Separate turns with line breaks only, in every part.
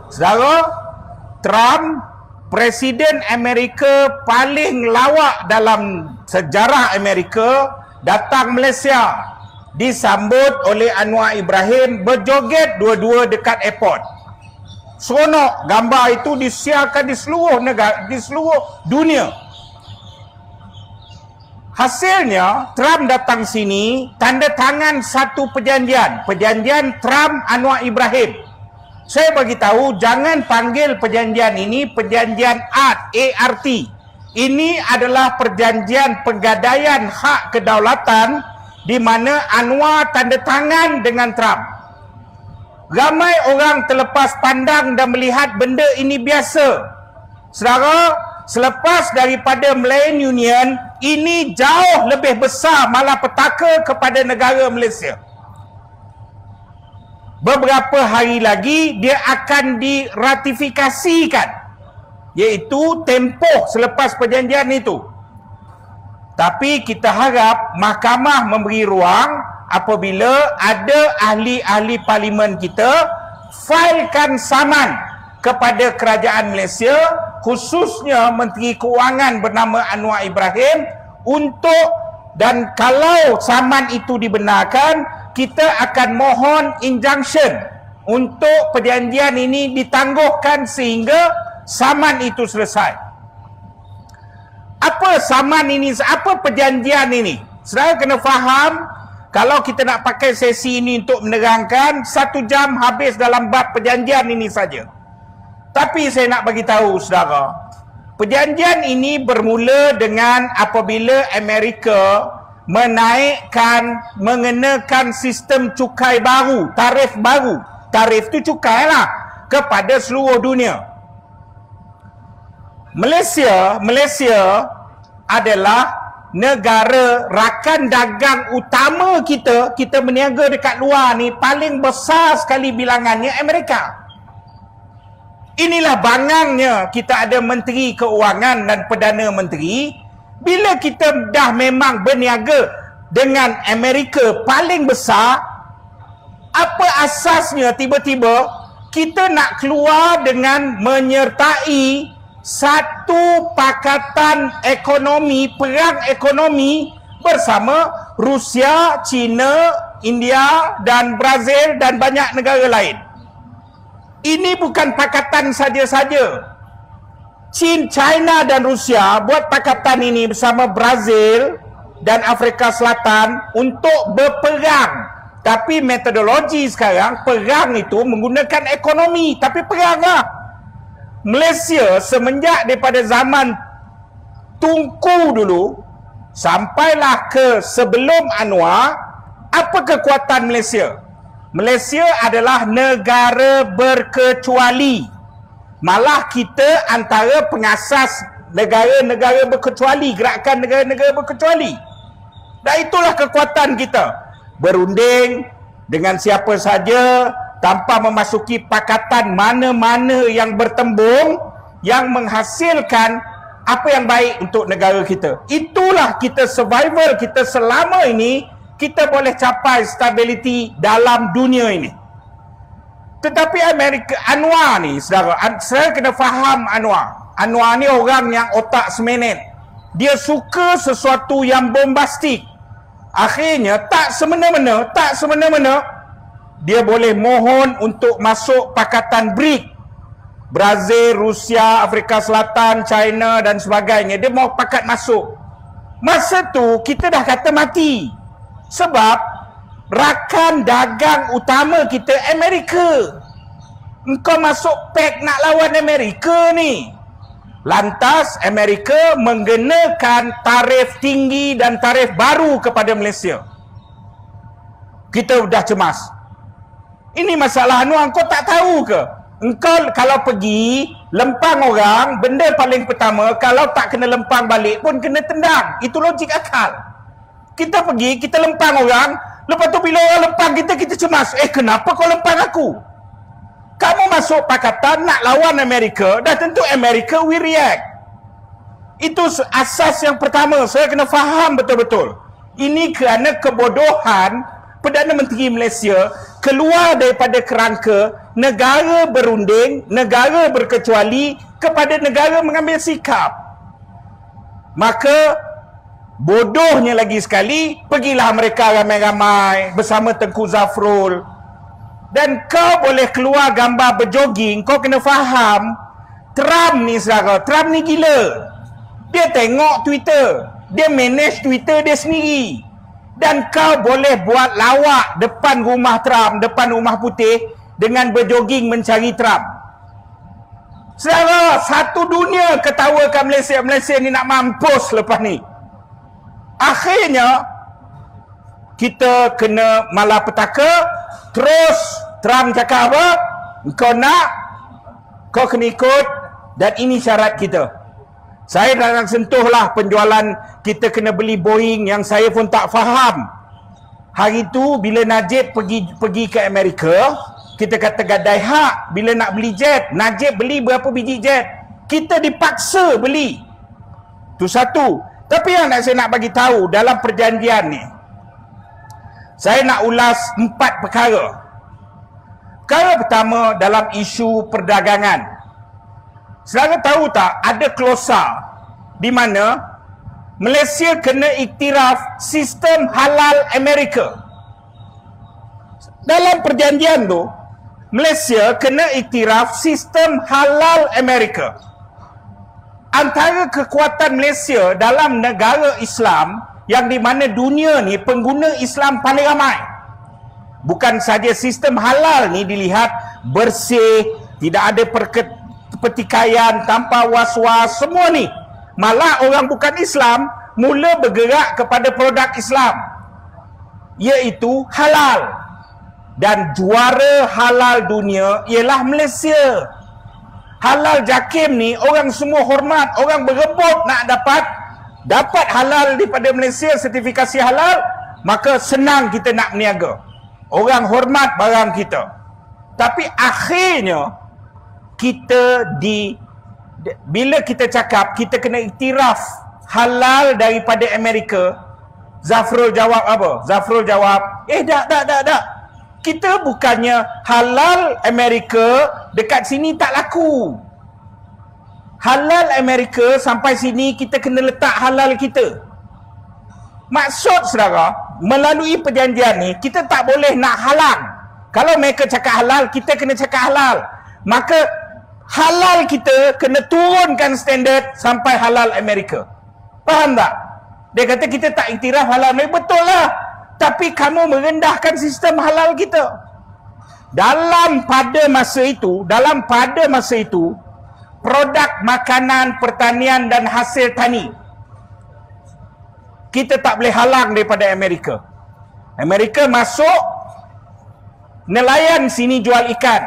Saudara, Trump, Presiden Amerika paling lawak dalam sejarah Amerika, datang Malaysia, disambut oleh Anwar Ibrahim, berjoget dua-dua dekat airport. Seronok, gambar itu disiarkan di seluruh negara, di seluruh dunia. Hasilnya, Trump datang sini, tanda tangan satu perjanjian Trump Anwar Ibrahim. Saya bagi tahu, jangan panggil perjanjian ini perjanjian ART. Ini adalah perjanjian penggadaian hak kedaulatan di mana Anwar tanda tangan dengan Trump. Ramai orang terlepas pandang dan melihat benda ini biasa. Saudara, selepas daripada Malayan Union, ini jauh lebih besar malapetaka kepada negara Malaysia. Beberapa hari lagi dia akan diratifikasikan, iaitu tempoh selepas perjanjian itu. Tapi kita harap mahkamah memberi ruang apabila ada ahli-ahli parlimen kita failkan saman kepada kerajaan Malaysia, khususnya Menteri Keuangan bernama Anwar Ibrahim, dan kalau saman itu dibenarkan, kita akan mohon injunction untuk perjanjian ini ditangguhkan sehingga saman itu selesai. Apa saman ini? Apa perjanjian ini? Saudara kena faham, kalau kita nak pakai sesi ini untuk menerangkan, 1 jam habis dalam bab perjanjian ini saja. Tapi saya nak bagi tahu saudara, perjanjian ini bermula dengan apabila Amerika mengenakan sistem cukai baru, tarif baru. Tarif itu cukai lah kepada seluruh dunia. Malaysia adalah negara rakan dagang utama kita. Kita berniaga dekat luar ni paling besar sekali bilangannya Amerika. Inilah bangangnya kita ada Menteri Keuangan dan Perdana Menteri. Bila kita dah memang berniaga dengan Amerika paling besar, apa asasnya tiba-tiba kita nak keluar dengan menyertai satu pakatan ekonomi, perang ekonomi bersama Rusia, China, India dan Brazil dan banyak negara lain. Ini bukan pakatan saja-saja. China dan Rusia buat pakatan ini bersama Brazil dan Afrika Selatan untuk berperang. Tapi metodologi sekarang, perang itu menggunakan ekonomi, tapi perang lah. Malaysia semenjak daripada zaman Tunku dulu sampailah ke sebelum Anwar, apa kekuatan Malaysia? Malaysia adalah negara berkecuali. Malah kita antara pengasas negara-negara berkecuali, gerakan negara-negara berkecuali. Dan itulah kekuatan kita. Berunding dengan siapa saja tanpa memasuki pakatan mana-mana yang bertembung, yang menghasilkan apa yang baik untuk negara kita. Itulah kita survival kita selama ini, kita boleh capai stability dalam dunia ini. Tetapi Anwar ni, saudara, saya kena faham Anwar. Anwar ni orang yang otak semenet. Dia suka sesuatu yang bombastik. Akhirnya, tak semena-mena, dia boleh mohon untuk masuk pakatan BRIC. Brazil, Rusia, Afrika Selatan, China dan sebagainya. Dia mau pakat masuk. Masa tu, kita dah kata mati. Sebab rakan dagang utama kita Amerika. Engkau masuk PEC nak lawan Amerika ni. Lantas Amerika menggenakan tarif tinggi dan tarif baru kepada Malaysia. Kita dah cemas. Ini masalah Anwar, kau tak tahu ke? Engkau kalau pergi lempang orang, benda paling pertama, kalau tak kena lempang balik pun kena tendang. Itu logik akal. Kita pergi, kita lempang orang, lepas tu bila orang lempang kita, kita cemas. Kenapa kau lempang aku? Kamu masuk pakatan nak lawan Amerika, dah tentu Amerika will react. Itu asas yang pertama, saya kena faham betul-betul. Ini kerana kebodohan Perdana Menteri Malaysia keluar daripada kerangka negara berunding, negara berkecuali kepada negara mengambil sikap. Maka bodohnya lagi sekali, pergilah mereka ramai-ramai bersama Tengku Zafrul. Dan kau boleh keluar gambar berjoging, kau kena faham, Trump ni saudara, Trump ni gila. Dia tengok Twitter, dia manage Twitter dia sendiri. Dan kau boleh buat lawak depan rumah Trump, depan rumah putih, dengan berjoging mencari Trump. Saudara, satu dunia ketawakan Malaysia. Malaysia ni nak mampus lepas ni. Akhirnya, kita kena malapetaka. Terus Trump cakap apa? Kau nak, kau kena ikut. Dan ini syarat kita. Saya nak sentuhlah penjualan, kita kena beli Boeing yang saya pun tak faham. Hari tu bila Najib pergi ke Amerika, kita kata gadai hak bila nak beli jet. Najib beli berapa biji jet? Kita dipaksa beli. Tu satu. Tapi yang saya nak bagi tahu dalam perjanjian ni, saya nak ulas 4 perkara. Perkara pertama dalam isu perdagangan. Saudara tahu tak, ada klausa di mana Malaysia kena iktiraf sistem halal Amerika. Dalam perjanjian tu, Malaysia kena iktiraf sistem halal Amerika. Antara kekuatan Malaysia dalam negara Islam yang di mana dunia ni pengguna Islam paling ramai. Bukan saja sistem halal ni dilihat bersih, tidak ada pertikaian tanpa was-was, semua ni. Malah orang bukan Islam mula bergerak kepada produk Islam, iaitu halal. Dan juara halal dunia ialah Malaysia. Halal JAKIM ni orang semua hormat, orang berebut nak dapat halal daripada Malaysia, sertifikasi halal, maka senang kita nak berniaga. Orang hormat barang kita. Tapi akhirnya kita bila kita cakap kita kena iktiraf halal daripada Amerika, Zafrul jawab apa? Zafrul jawab, tak. Kita bukannya halal Amerika dekat sini tak laku. Halal Amerika sampai sini kita kena letak halal kita. Maksud saudara, melalui perjanjian ni kita tak boleh nak halang. Kalau mereka cakap halal, kita kena cakap halal. Maka halal kita kena turunkan standard sampai halal Amerika. Faham tak? Dia kata kita tak iktiraf halal Amerika. Betul lah. Tapi kamu merendahkan sistem halal kita. Dalam pada masa itu, produk makanan, pertanian dan hasil tani, kita tak boleh halang daripada Amerika. Amerika masuk, nelayan sini jual ikan,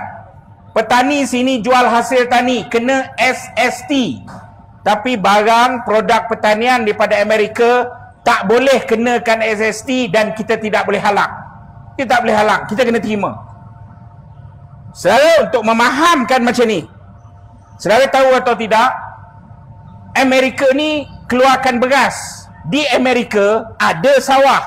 petani sini jual hasil tani, kena SST. Tapi barang produk pertanian daripada Amerika tak boleh kenakan SST dan kita tidak boleh halang. Kita tak boleh halang, kita kena terima. Saudara, untuk memahamkan macam ni, saudara tahu atau tidak, Amerika ni keluarkan beras. Di Amerika ada sawah.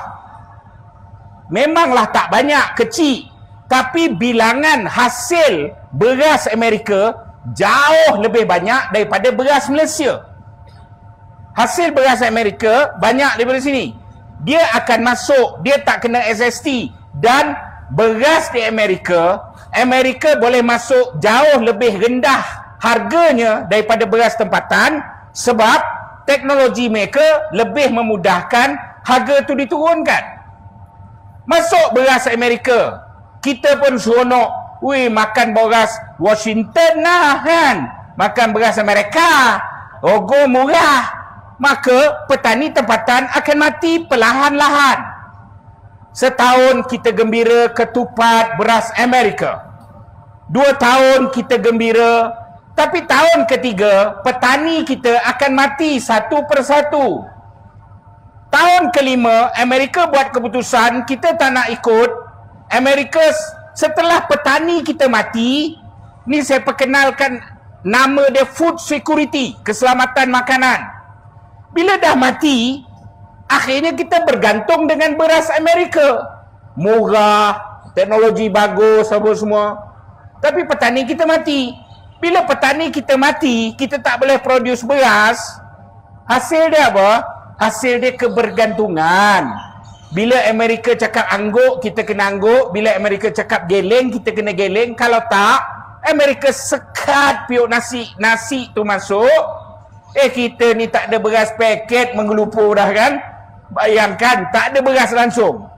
Memanglah tak banyak, kecil. Tapi bilangan hasil beras Amerika jauh lebih banyak daripada beras Malaysia. Hasil beras Amerika banyak daripada sini. Dia akan masuk, dia tak kena SST. Dan beras di Amerika boleh masuk jauh lebih rendah harganya daripada beras tempatan, sebab teknologi mereka lebih memudahkan harga tu diturunkan. Masuk beras Amerika, kita pun seronok, makan beras Washington lah kan, makan beras Amerika, ogo murah. Maka petani tempatan akan mati perlahan-lahan. Setahun kita gembira ketupat beras Amerika, 2 tahun kita gembira, tapi tahun ketiga petani kita akan mati satu persatu. Tahun kelima Amerika buat keputusan kita tak nak ikut. Amerika setelah petani kita mati, ni saya perkenalkan nama dia food security, keselamatan makanan. Bila dah mati, akhirnya kita bergantung dengan beras Amerika. Murah, teknologi bagus, apa semua. Tapi petani kita mati. Bila petani kita mati, kita tak boleh produce beras. Hasil dia apa? Hasil dia kebergantungan. Bila Amerika cakap angguk, kita kena angguk. Bila Amerika cakap geleng, kita kena geleng. Kalau tak, Amerika sekat piuk nasi tu masuk. Kita ni tak ada beras paket, menggelupur dah kan. Bayangkan, tak ada beras langsung.